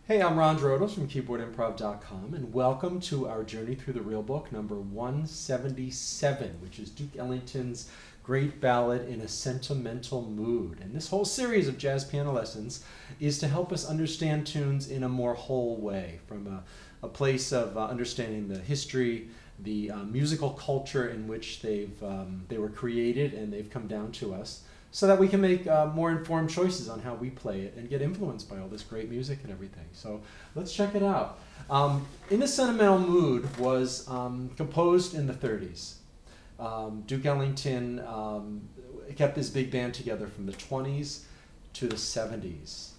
Hey, I'm Ron Drotos from keyboardimprov.com, and welcome to our journey through the real book, number 177, which is Duke Ellington's great ballad, In a Sentimental Mood. And this whole series of jazz piano lessons is to help us understand tunes in a more whole way, from a place of understanding the history, the musical culture in which they were created and they've come down to us, so that we can make more informed choices on how we play it and get influenced by all this great music and everything. So let's check it out. In a Sentimental Mood was composed in the 30s. Duke Ellington kept his big band together from the 20s to the 70s.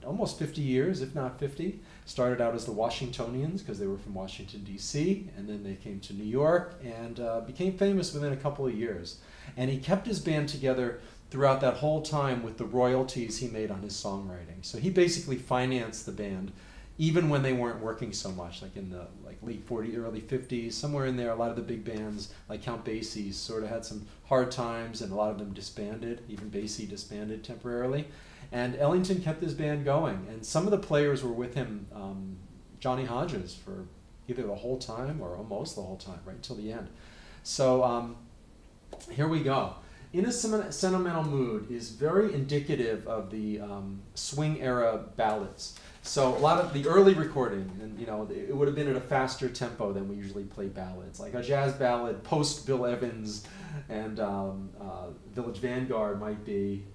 Almost 50 years, if not 50. Started out as the Washingtonians because they were from Washington, D.C., and then they came to New York and became famous within a couple of years. And he kept his band together throughout that whole time with the royalties he made on his songwriting. So he basically financed the band even when they weren't working so much, like in the late 40s, early 50s, somewhere in there. A lot of the big bands, like Count Basie's, sort of had some hard times, and a lot of them disbanded. Even Basie disbanded temporarily. And Ellington kept his band going, and some of the players were with him, Johnny Hodges, for either the whole time or almost the whole time, right until the end. So here we go. In a Sentimental Mood is very indicative of the swing era ballads. So a lot of the early recording, and it would have been at a faster tempo than we usually play ballads. Like a jazz ballad post Bill Evans and Village Vanguard might be,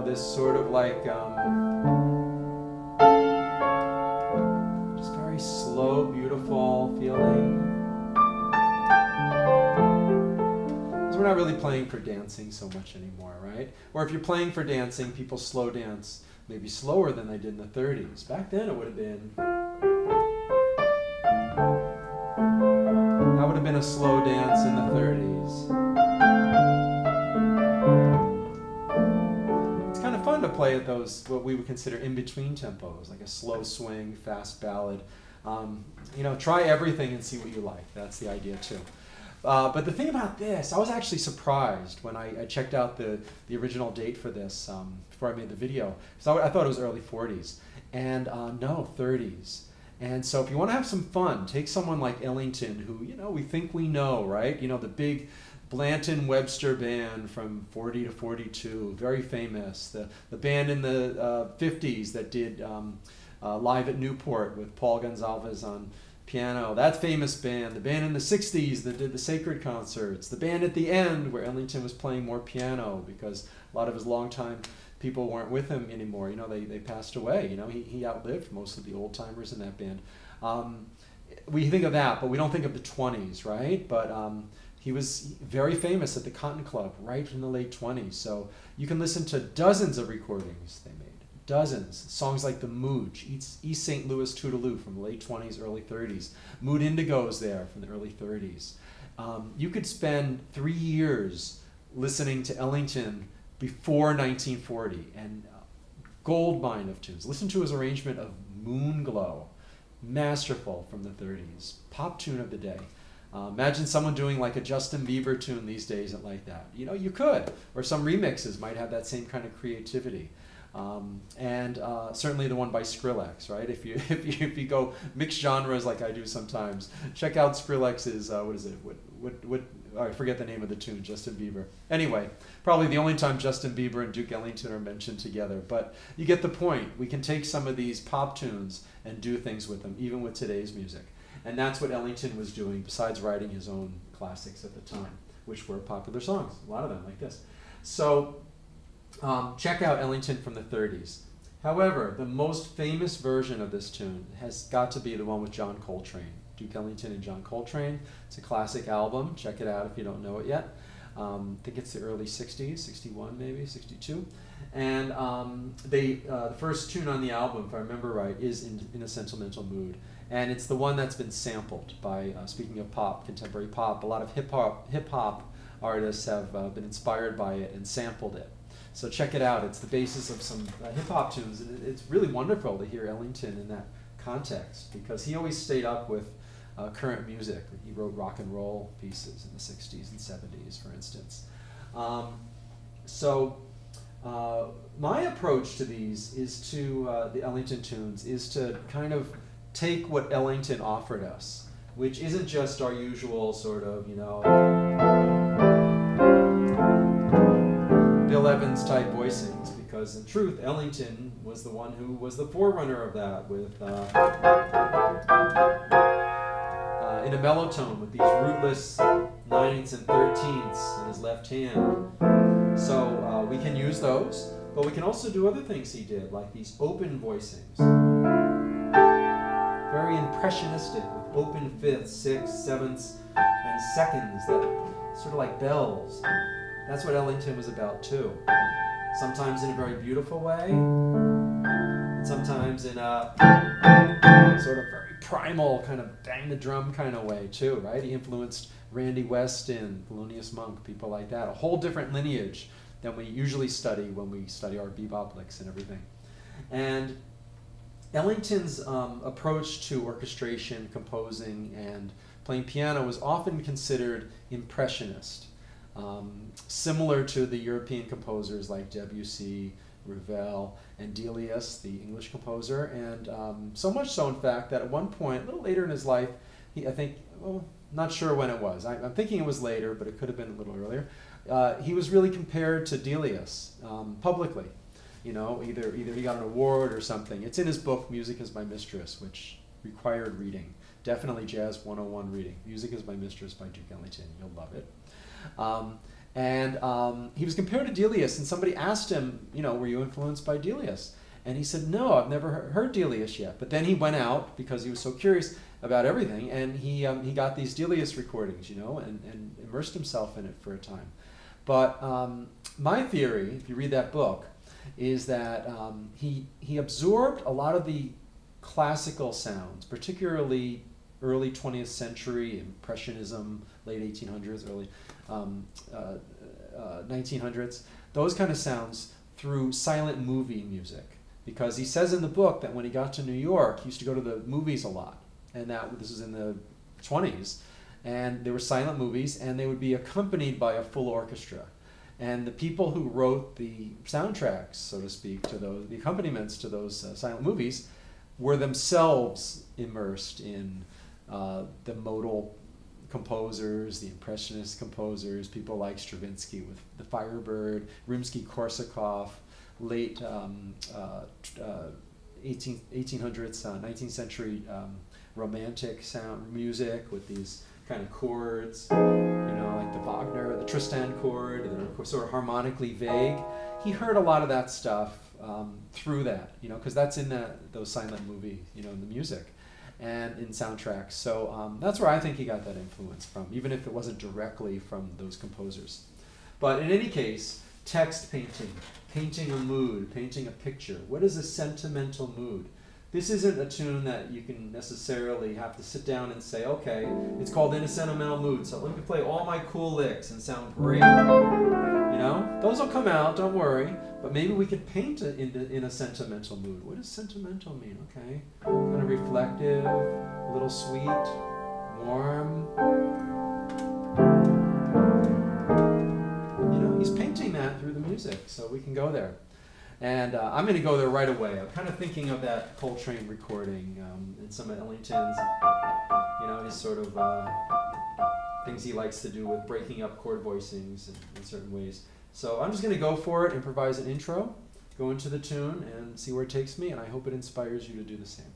this sort of like just very slow, beautiful feeling. We're not really playing for dancing so much anymore, right? Or if you're playing for dancing, people slow dance maybe slower than they did in the 30s. Back then it would have been, that would have been a slow dance in the 30s. It's kind of fun to play at those, what we would consider in-between tempos, like a slow swing, fast ballad. Try everything and see what you like. That's the idea too. But the thing about this, I was actually surprised when I checked out the original date for this before I made the video. So I thought it was early 40s. And no, 30s. And so if you want to have some fun, take someone like Ellington, who, we think we know, right? The big Blanton-Webster band from 40 to 42, very famous. The band in the 50s that did Live at Newport with Paul Gonsalves on piano, that famous band. The band in the 60s that did the Sacred concerts. The band at the end where Ellington was playing more piano because a lot of his longtime people weren't with him anymore. They passed away. He outlived most of the old timers in that band. We think of that, but we don't think of the 20s, right? But he was very famous at the Cotton Club right in the late 20s. So you can listen to dozens of recordings they made. Dozens. Songs like The Mooch, East St. Louis Toodaloo from the late 20s, early 30s. Mood Indigo's there from the early 30s. You could spend 3 years listening to Ellington before 1940, and goldmine of tunes. Listen to his arrangement of Moonglow, masterful from the 30s, pop tune of the day. Imagine someone doing like a Justin Bieber tune these days like that. You could, or some remixes might have that same kind of creativity. Certainly the one by Skrillex, right? If you go mixed genres like I do sometimes, check out Skrillex's what is it? I forget the name of the tune. Justin Bieber. Anyway, probably the only time Justin Bieber and Duke Ellington are mentioned together. But you get the point. We can take some of these pop tunes and do things with them, even with today's music. And that's what Ellington was doing, besides writing his own classics at the time, which were popular songs. A lot of them like this. So check out Ellington from the 30s. However, the most famous version of this tune has got to be the one with John Coltrane. Duke Ellington and John Coltrane. It's a classic album. Check it out if you don't know it yet. I think it's the early 60s, 61 maybe, 62. And the first tune on the album, if I remember right, is in a Sentimental Mood. And it's the one that's been sampled by, speaking of pop, contemporary pop, a lot of hip-hop artists have been inspired by it and sampled it. So check it out. It's the basis of some hip-hop tunes. And it's really wonderful to hear Ellington in that context because he always stayed up with current music. He wrote rock and roll pieces in the 60s and 70s, for instance. My approach to these is to the Ellington tunes is to kind of take what Ellington offered us, which isn't just our usual sort of, you know, Bill Evans type voicings, because in truth, Ellington was the one who was the forerunner of that with in a mellotone with these rootless 9ths and 13ths in his left hand. So we can use those, but we can also do other things he did, like these open voicings. Very impressionistic, with open fifths, sixths, sevenths, and seconds that sort of like bells. That's what Ellington was about too. Sometimes in a very beautiful way, and sometimes in a sort of very primal kind of bang the drum kind of way too, right? He influenced Randy Weston, Thelonious Monk, people like that. A whole different lineage than we usually study when we study our bebop licks and everything. And Ellington's approach to orchestration, composing, and playing piano was often considered impressionist, similar to the European composers like Debussy, Ravel, and Delius, the English composer. And so much so, in fact, that at one point, a little later in his life, I think, well, not sure when it was. I'm thinking it was later, but it could have been a little earlier. He was really compared to Delius publicly. You know, either he got an award or something. It's in his book, Music is My Mistress, which required reading. Definitely Jazz 101 reading. Music is My Mistress by Duke Ellington. You'll love it. He was compared to Delius, and somebody asked him, you know, were you influenced by Delius? And he said, no, I've never heard Delius yet. But then he went out, because he was so curious about everything, and he got these Delius recordings, you know, and immersed himself in it for a time. But my theory, if you read that book, is that he absorbed a lot of the classical sounds, particularly early 20th century, Impressionism, late 1800s, early 1900s, those kind of sounds through silent movie music. Because he says in the book that when he got to New York, he used to go to the movies a lot. And this was in the 20s. And there were silent movies, and they would be accompanied by a full orchestra. And the people who wrote the soundtracks, so to speak, to the accompaniments to those silent movies were themselves immersed in the modal composers, the Impressionist composers, people like Stravinsky with the Firebird, Rimsky-Korsakov, late 1800s, 19th century romantic sound music with these kind of chords, you know, like the Wagner, the Tristan chord, that are sort of harmonically vague. He heard a lot of that stuff through that, you know, because that's in those silent movie, you know, in the music and in soundtracks. So that's where I think he got that influence from, even if it wasn't directly from those composers. But in any case, text painting, painting a mood, painting a picture. What is a sentimental mood? This isn't a tune that you can necessarily have to sit down and say, okay, it's called In a Sentimental Mood, so let me play all my cool licks and sound great. You know, those will come out, don't worry, but maybe we could paint it in a sentimental mood. What does sentimental mean? Okay, kind of reflective, a little sweet, warm. You know, he's painting that through the music, so we can go there. And I'm going to go there right away. I'm kind of thinking of that Coltrane recording and some of Ellington's, you know, his sort of things he likes to do with breaking up chord voicings in certain ways. So I'm just going to go for it, improvise an intro, go into the tune, and see where it takes me, and I hope it inspires you to do the same.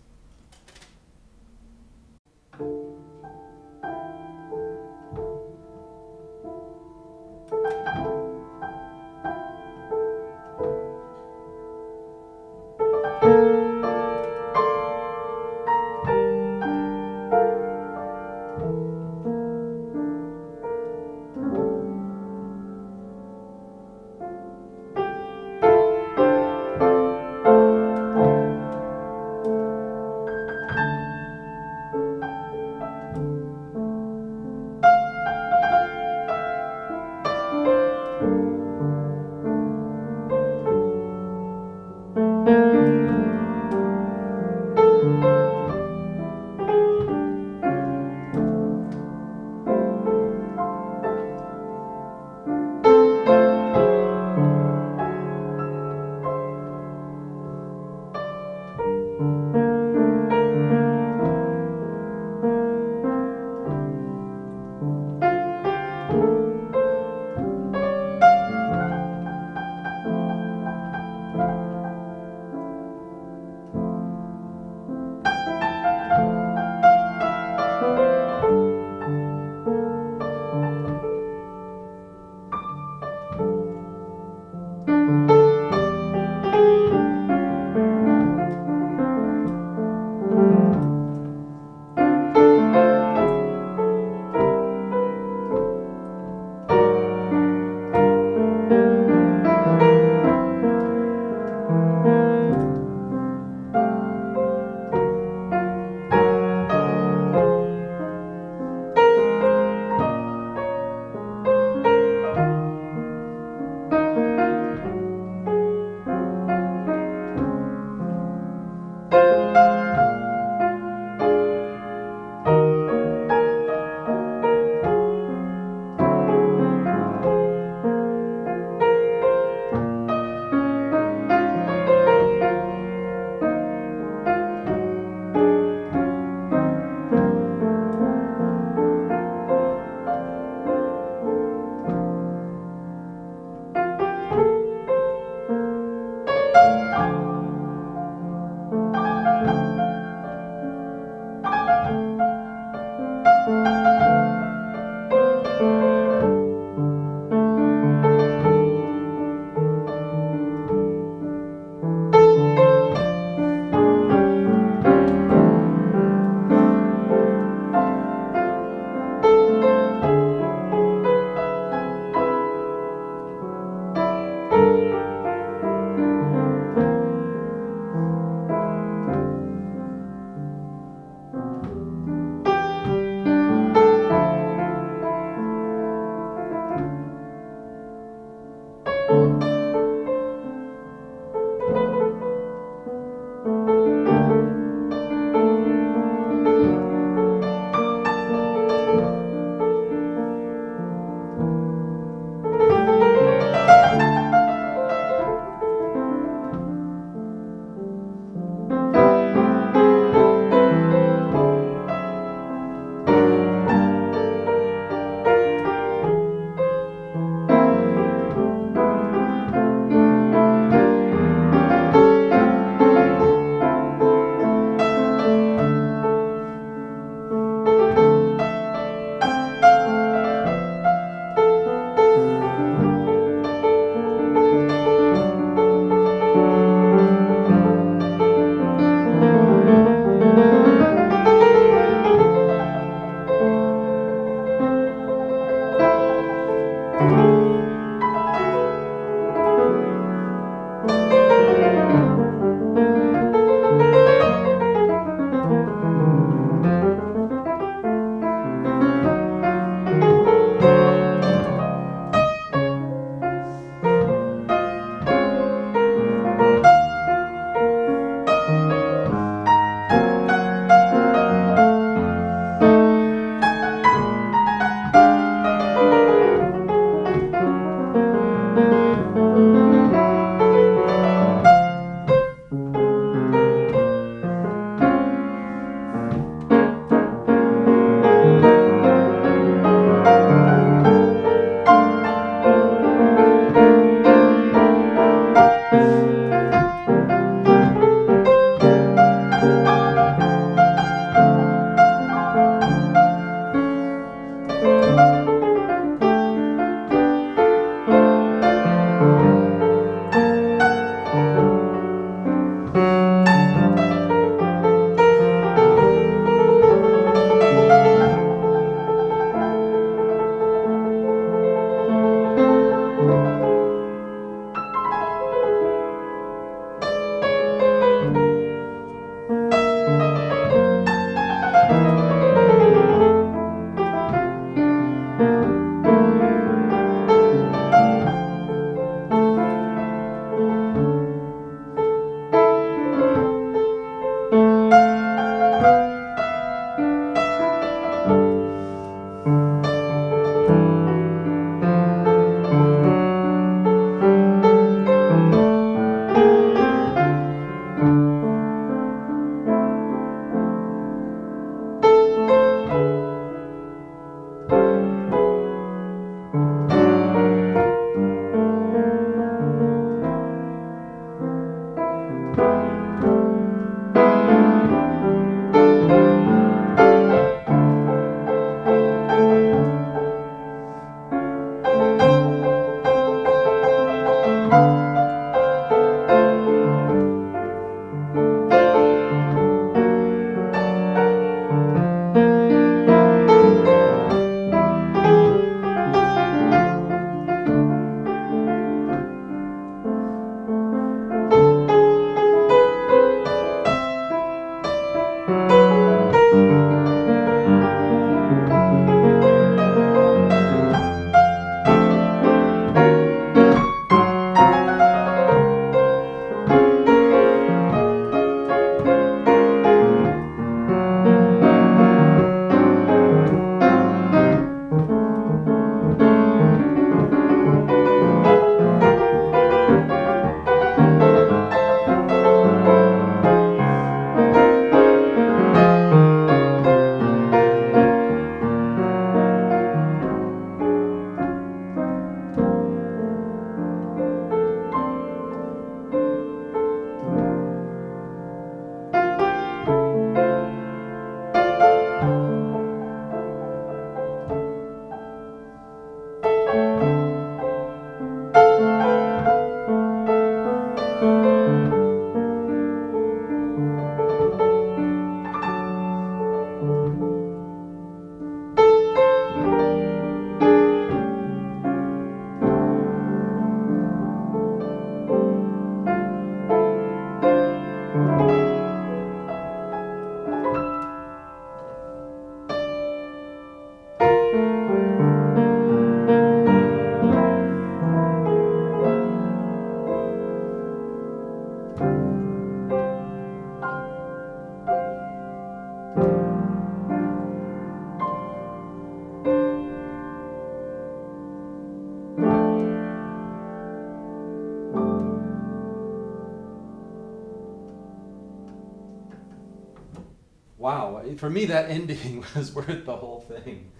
Wow, for me that ending was worth the whole thing.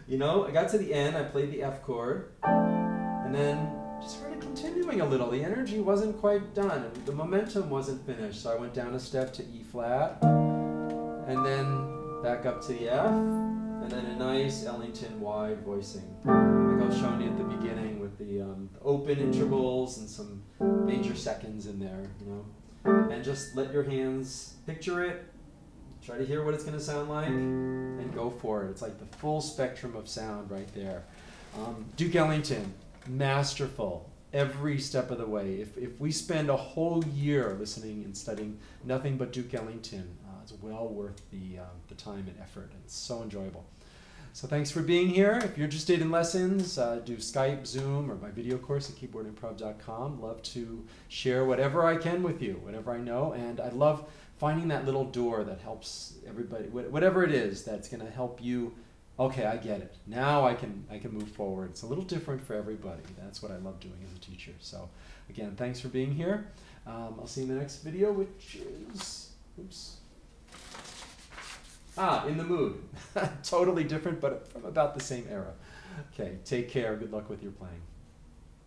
You know, I got to the end, I played the F chord, and then just started continuing a little. The energy wasn't quite done, and the momentum wasn't finished, so I went down a step to E flat, and then back up to the F, and then a nice Ellington wide voicing. Like I was showing you at the beginning with the open intervals and some major seconds in there, you know. And just let your hands picture it. Try to hear what it's going to sound like, and go for it. It's like the full spectrum of sound right there. Duke Ellington, masterful every step of the way. If we spend a whole year listening and studying nothing but Duke Ellington, it's well worth the time and effort. And it's so enjoyable. So thanks for being here. If you're interested in lessons, do Skype, Zoom, or my video course at keyboardimprov.com. Love to share whatever I can with you, whatever I know. And I love finding that little door that helps everybody, whatever it is that's going to help you. Okay, I get it. Now I can move forward. It's a little different for everybody. That's what I love doing as a teacher. So again, thanks for being here. I'll see you in the next video, which is, oops. In the Mood. Totally different, but from about the same era. Okay, take care. Good luck with your playing.